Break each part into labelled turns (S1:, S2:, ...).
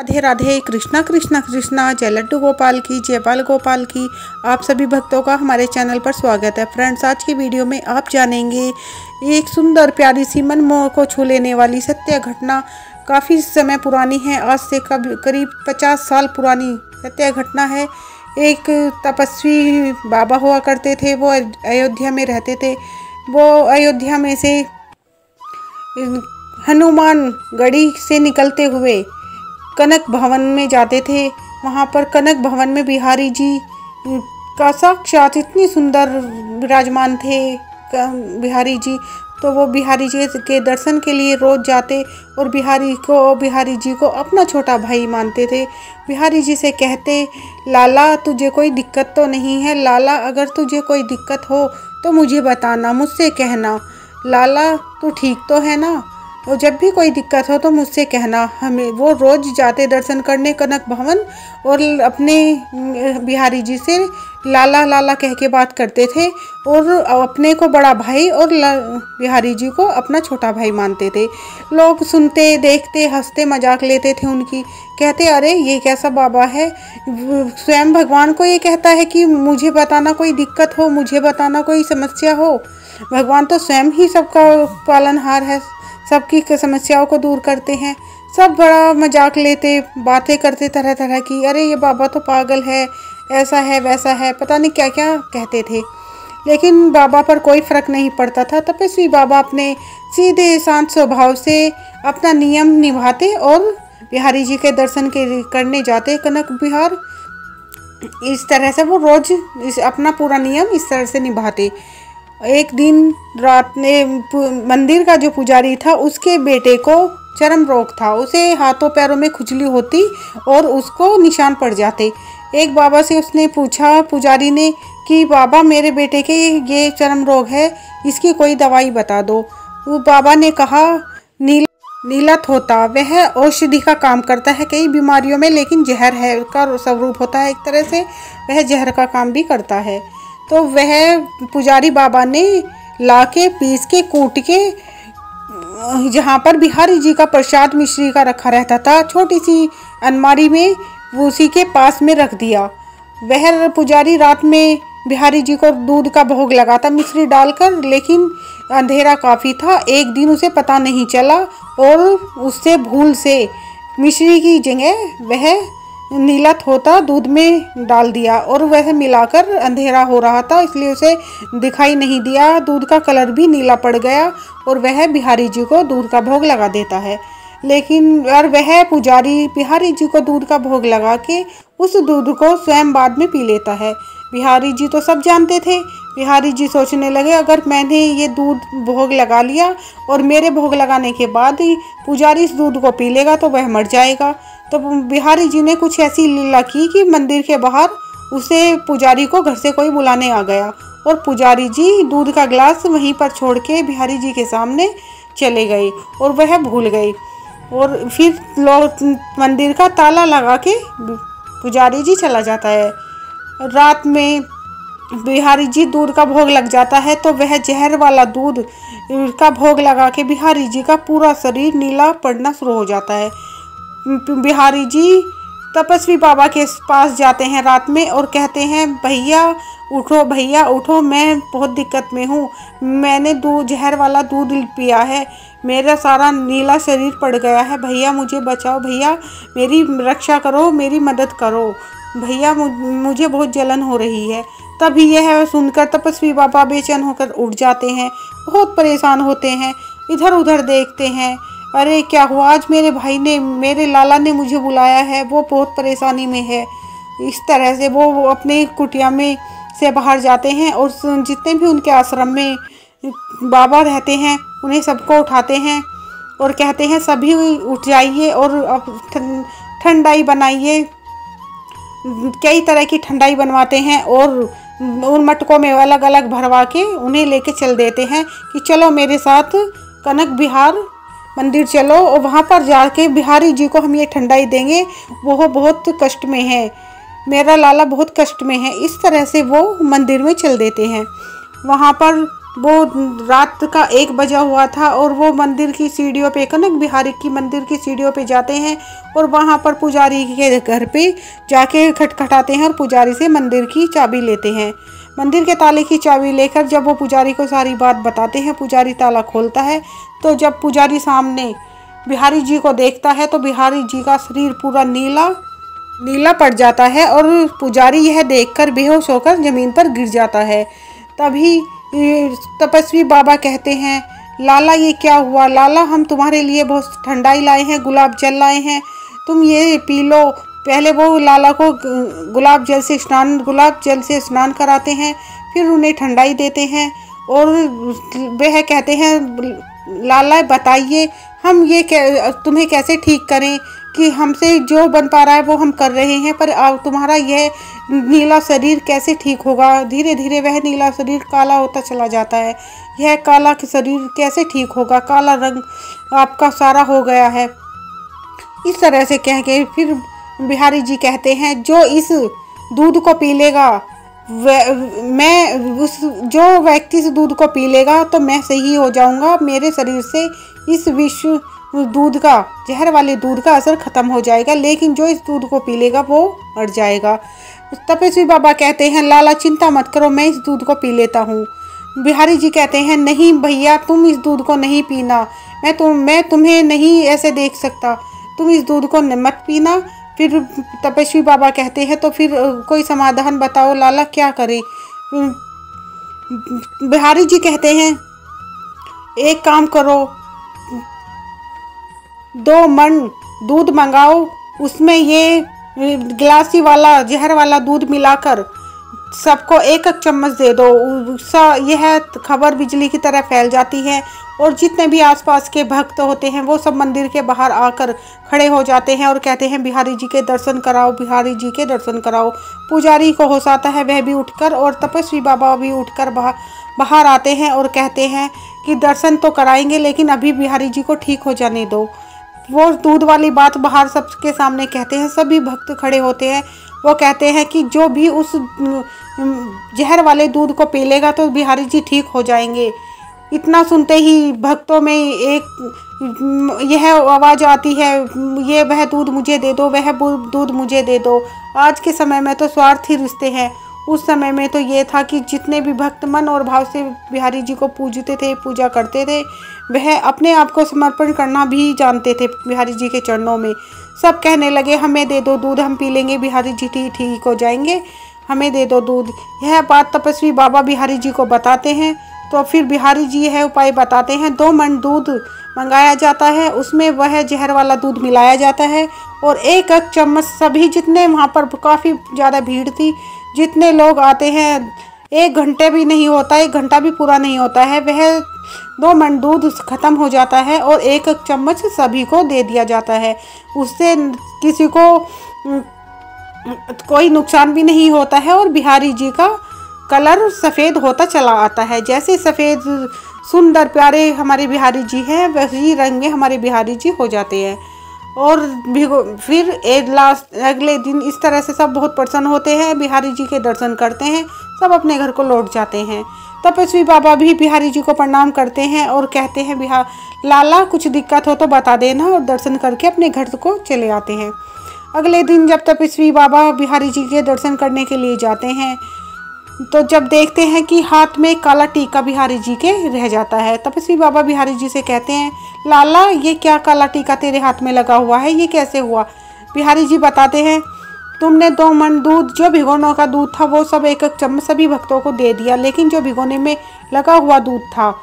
S1: राधे राधे। कृष्णा कृष्णा कृष्णा, जय लड्डू गोपाल की, जय बाल गोपाल की। आप सभी भक्तों का हमारे चैनल पर स्वागत है। फ्रेंड्स, आज की वीडियो में आप जानेंगे एक सुंदर प्यारी सी मन मोह को छू लेने वाली सत्य घटना। काफ़ी समय पुरानी है, आज से करीब 50 साल पुरानी सत्य घटना है। एक तपस्वी बाबा हुआ करते थे, वो अयोध्या में रहते थे। वो अयोध्या में से हनुमान गढ़ी से निकलते हुए कनक भवन में जाते थे। वहाँ पर कनक भवन में बिहारी जी का साक्षात इतनी सुंदर विराजमान थे बिहारी जी, तो वो बिहारी जी के दर्शन के लिए रोज़ जाते और बिहारी जी को अपना छोटा भाई मानते थे। बिहारी जी से कहते, लाला तुझे कोई दिक्कत तो नहीं है? लाला अगर तुझे कोई दिक्कत हो तो मुझे बताना, मुझसे कहना। लाला तू ठीक तो है ना? और जब भी कोई दिक्कत हो तो मुझसे कहना। हमें वो रोज़ जाते दर्शन करने कनक भवन और अपने बिहारी जी से लाला लाला कह के बात करते थे और अपने को बड़ा भाई और बिहारी जी को अपना छोटा भाई मानते थे। लोग सुनते, देखते, हंसते, मजाक लेते थे उनकी। कहते, अरे ये कैसा बाबा है, स्वयं भगवान को ये कहता है कि मुझे बताना कोई दिक्कत हो, मुझे बताना कोई समस्या हो। भगवान तो स्वयं ही सबका पालनहार है, सबकी समस्याओं को दूर करते हैं। सब बड़ा मजाक लेते, बातें करते तरह तरह की। अरे ये बाबा तो पागल है, ऐसा है वैसा है, पता नहीं क्या क्या कहते थे। लेकिन बाबा पर कोई फ़र्क नहीं पड़ता था। तपस्वी बाबा अपने सीधे शांत स्वभाव से अपना नियम निभाते और बिहारी जी के दर्शन करने जाते कनक विहार। इस तरह से वो रोज़ अपना पूरा नियम इस तरह से निभाते। एक दिन रात में मंदिर का जो पुजारी था उसके बेटे को चर्म रोग था, उसे हाथों पैरों में खुजली होती और उसको निशान पड़ जाते। एक बाबा से उसने पूछा, पुजारी ने, कि बाबा मेरे बेटे के ये चर्म रोग है, इसकी कोई दवाई बता दो। वो बाबा ने कहा, नीलत होता, वह औषधि का काम करता है कई बीमारियों में, लेकिन जहर है का स्वरूप होता है एक तरह से, वह जहर का काम भी करता है। तो वह पुजारी बाबा ने लाके पीस के कूट के जहाँ पर बिहारी जी का प्रसाद मिश्री का रखा रहता था, छोटी सी अलमारी में उसी के पास में रख दिया। वह पुजारी रात में बिहारी जी को दूध का भोग लगाता मिश्री डालकर, लेकिन अंधेरा काफ़ी था। एक दिन उसे पता नहीं चला और उससे भूल से मिश्री की जगह वह नीलत होता दूध में डाल दिया और वह मिलाकर अंधेरा हो रहा था, इसलिए उसे दिखाई नहीं दिया। दूध का कलर भी नीला पड़ गया और वह बिहारी जी को दूध का भोग लगा देता है। लेकिन और वह पुजारी बिहारी जी को दूध का भोग लगा के उस दूध को स्वयं बाद में पी लेता है। बिहारी जी तो सब जानते थे। बिहारी जी सोचने लगे, अगर मैंने ये दूध भोग लगा लिया और मेरे भोग लगाने के बाद ही पुजारी इस दूध को पी लेगा तो वह मर जाएगा। तो बिहारी जी ने कुछ ऐसी लीला की कि मंदिर के बाहर उसे पुजारी को घर से कोई बुलाने आ गया और पुजारी जी दूध का गिलास वहीं पर छोड़ के बिहारी जी के सामने चले गए और वह भूल गए। और फिर लोग मंदिर का ताला लगा के पुजारी जी चला जाता है। रात में बिहारी जी दूध का भोग लग जाता है तो वह जहर वाला दूध का भोग लगा के बिहारी जी का पूरा शरीर नीला पड़ना शुरू हो जाता है। बिहारी जी तपस्वी बाबा के पास जाते हैं रात में और कहते हैं, भैया उठो, मैं बहुत दिक्कत में हूँ। मैंने जहर वाला दूध पिया है, मेरा सारा नीला शरीर पड़ गया है। भैया मुझे बचाओ, भैया मेरी रक्षा करो, मेरी मदद करो भैया, मुझे बहुत जलन हो रही है। तभी यह सुनकर तपस्वी बाबा बेचैन होकर उठ जाते हैं, बहुत परेशान होते हैं, इधर उधर देखते हैं। अरे क्या हुआ, आज मेरे भाई ने, मेरे लाला ने मुझे बुलाया है, वो बहुत परेशानी में है। इस तरह से वो अपने कुटिया में से बाहर जाते हैं और जितने भी उनके आश्रम में बाबा रहते हैं उन्हें सबको उठाते हैं और कहते हैं, सभी उठ जाइए और अब ठंडाई बनाइए। कई तरह की ठंडाई बनवाते हैं और उन मटकों में अलग अलग भरवा के उन्हें लेके चल देते हैं कि चलो मेरे साथ कनक विहार मंदिर चलो और वहाँ पर जाके बिहारी जी को हम ये ठंडाई देंगे, वो बहुत कष्ट में है, मेरा लाला बहुत कष्ट में है। इस तरह से वो मंदिर में चल देते हैं। वहाँ पर वो रात का 1 बजा हुआ था और वो मंदिर की सीढ़ियों पे, कनक बिहारी की मंदिर की सीढ़ियों पे जाते हैं और वहाँ पर पुजारी के घर पे जाके खटखटाते हैं और पुजारी से मंदिर की चाबी लेते हैं। मंदिर के ताले की चाबी लेकर जब वो पुजारी को सारी बात बताते हैं, पुजारी ताला खोलता है। तो जब पुजारी सामने बिहारी जी को देखता है तो बिहारी जी का शरीर पूरा नीला नीला पड़ जाता है और पुजारी यह देखकर बेहोश होकर ज़मीन पर गिर जाता है। तभी तपस्वी बाबा कहते हैं, लाला ये क्या हुआ? लाला, हम तुम्हारे लिए बहुत ठंडाई लाए हैं, गुलाब जल लाए हैं, तुम ये पी लो। पहले वो लाला को गुलाब जल से स्नान कराते हैं, फिर उन्हें ठंडाई देते हैं और वह कहते हैं, लाला बताइए हम ये तुम्हें कैसे ठीक करें कि हमसे जो बन पा रहा है वो हम कर रहे हैं, पर तुम्हारा यह नीला शरीर कैसे ठीक होगा? धीरे धीरे वह नीला शरीर काला होता चला जाता है। यह काला शरीर कैसे ठीक होगा? काला रंग आपका सारा हो गया है। इस तरह से कह के फिर बिहारी जी कहते हैं, जो इस दूध को पी लेगा, जो व्यक्ति इस दूध को पी लेगा तो मैं सही हो जाऊंगा, मेरे शरीर से इस विश्व दूध का, जहर वाले दूध का असर खत्म हो जाएगा, लेकिन जो इस दूध को पी लेगा वो मर जाएगा। तपस्वी बाबा कहते हैं, लाला चिंता मत करो, मैं इस दूध को पी लेता हूँ। बिहारी जी कहते हैं, नहीं भैया, तुम इस दूध को नहीं पीना, मैं तुम्हें नहीं ऐसे देख सकता, तुम इस दूध को मत पीना। फिर तपस्वी बाबा कहते हैं, तो फिर कोई समाधान बताओ लाला, क्या करें? बिहारी जी कहते हैं, एक काम करो, 2 मन दूध मंगाओ, उसमें ये गिलासी वाला जहर वाला दूध मिलाकर सबको 1-1 चम्मच दे दो। यह खबर बिजली की तरह फैल जाती है और जितने भी आसपास के भक्त होते हैं वो सब मंदिर के बाहर आकर खड़े हो जाते हैं और कहते हैं, बिहारी जी के दर्शन कराओ, बिहारी जी के दर्शन कराओ। पुजारी को होश आता है, वह भी उठकर, और तपस्वी बाबा भी उठकर बाहर आते हैं और कहते हैं कि दर्शन तो कराएंगे, लेकिन अभी बिहारी जी को ठीक हो जाने दो। वो दूध वाली बात बाहर सबके सामने कहते हैं, सभी भक्त खड़े होते हैं। वो कहते हैं कि जो भी उस जहर वाले दूध को पी लेगा तो बिहारी जी ठीक हो जाएंगे। इतना सुनते ही भक्तों में एक यह आवाज़ आती है, ये वह दूध मुझे दे दो, वह दूध मुझे दे दो। आज के समय में तो स्वार्थी रिश्ते हैं, उस समय में तो ये था कि जितने भी भक्त मन और भाव से बिहारी जी को पूजते थे, पूजा करते थे, वह अपने आप को समर्पण करना भी जानते थे बिहारी जी के चरणों में। सब कहने लगे, हमें दे दो दूध, हम पी लेंगे, बिहारी जी ठीक हो जाएंगे, हमें दे दो दूध। यह बात तपस्वी बाबा बिहारी जी को बताते हैं। तो फिर बिहारी जी यह उपाय बताते हैं, 2 मन दूध मंगाया जाता है, उसमें वह जहर वाला दूध मिलाया जाता है और 1-1 चम्मच सभी, जितने वहाँ पर काफ़ी ज़्यादा भीड़ थी, जितने लोग आते हैं, 1 घंटे भी नहीं होता, 1 घंटा भी पूरा नहीं होता है, वह 2 मन दूध ख़त्म हो जाता है और 1-1 चम्मच सभी को दे दिया जाता है। उससे किसी को कोई नुकसान भी नहीं होता है और बिहारी जी का कलर सफ़ेद होता चला आता है। जैसे सफ़ेद सुंदर प्यारे हमारे बिहारी जी हैं, वही रंग में हमारे बिहारी जी हो जाते हैं। और फिर अगले दिन इस तरह से सब बहुत प्रसन्न होते हैं, बिहारी जी के दर्शन करते हैं, सब अपने घर को लौट जाते हैं। तपस्वी बाबा भी बिहारी जी को प्रणाम करते हैं और कहते हैं, लाला कुछ दिक्कत हो तो बता देना, और दर्शन करके अपने घर को चले आते हैं। अगले दिन जब तपस्वी बाबा बिहारी जी के दर्शन करने के लिए जाते हैं तो जब देखते हैं कि हाथ में काला टीका बिहारी जी के रह जाता है, तपस्वी बाबा बिहारी जी से कहते हैं, लाला ये क्या काला टीका तेरे हाथ में लगा हुआ है, ये कैसे हुआ? बिहारी जी बताते हैं, तुमने 2 मन दूध, जो भिगोने का दूध था वो सब 1-1 चम्मच सभी भक्तों को दे दिया, लेकिन जो भिगोने में लगा हुआ दूध था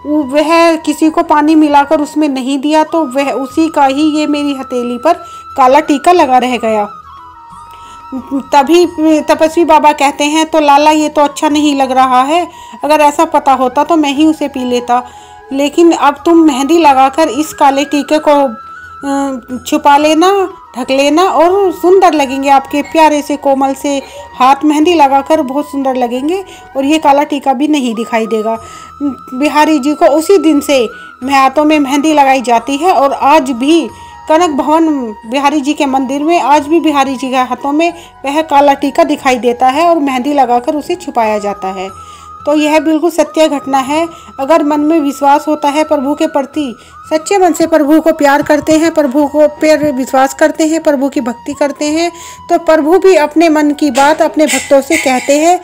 S1: वह किसी को पानी मिलाकर उसमें नहीं दिया, तो वह उसी का ही ये मेरी हथेली पर काला टीका लगा रह गया। तभी तपस्वी बाबा कहते हैं, तो लाला ये तो अच्छा नहीं लग रहा है, अगर ऐसा पता होता तो मैं ही उसे पी लेता, लेकिन अब तुम मेहंदी लगाकर इस काले टीके को छुपा लेना, ढक लेना, और सुंदर लगेंगे, आपके प्यारे से कोमल से हाथ मेहंदी लगाकर बहुत सुंदर लगेंगे और ये काला टीका भी नहीं दिखाई देगा। बिहारी जी को उसी दिन से हाथों में मेहंदी लगाई जाती है और आज भी कनक भवन बिहारी जी के मंदिर में आज भी बिहारी जी के हाथों में वह काला टीका दिखाई देता है और मेहंदी लगाकर उसे छुपाया जाता है। तो यह बिल्कुल सत्य घटना है। अगर मन में विश्वास होता है प्रभु के प्रति, सच्चे मन से प्रभु को प्यार करते हैं, प्रभु को पर विश्वास करते हैं, प्रभु की भक्ति करते हैं, तो प्रभु भी अपने मन की बात अपने भक्तों से कहते हैं।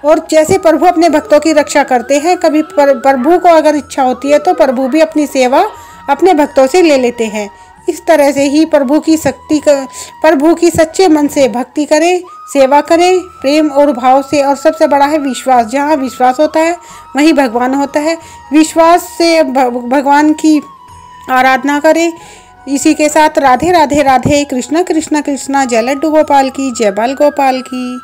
S1: और जैसे प्रभु अपने भक्तों की रक्षा करते हैं, कभी प्रभु को अगर इच्छा होती है तो प्रभु भी अपनी सेवा अपने भक्तों से ले लेते हैं। इस तरह से ही प्रभु की सच्चे मन से भक्ति करें, सेवा करें, प्रेम और भाव से। और सबसे बड़ा है विश्वास। जहाँ विश्वास होता है वहीं भगवान होता है। विश्वास से भगवान की आराधना करें। इसी के साथ राधे राधे राधे। कृष्णा कृष्णा कृष्णा। जय लड्डू गोपाल की, जय बाल गोपाल की।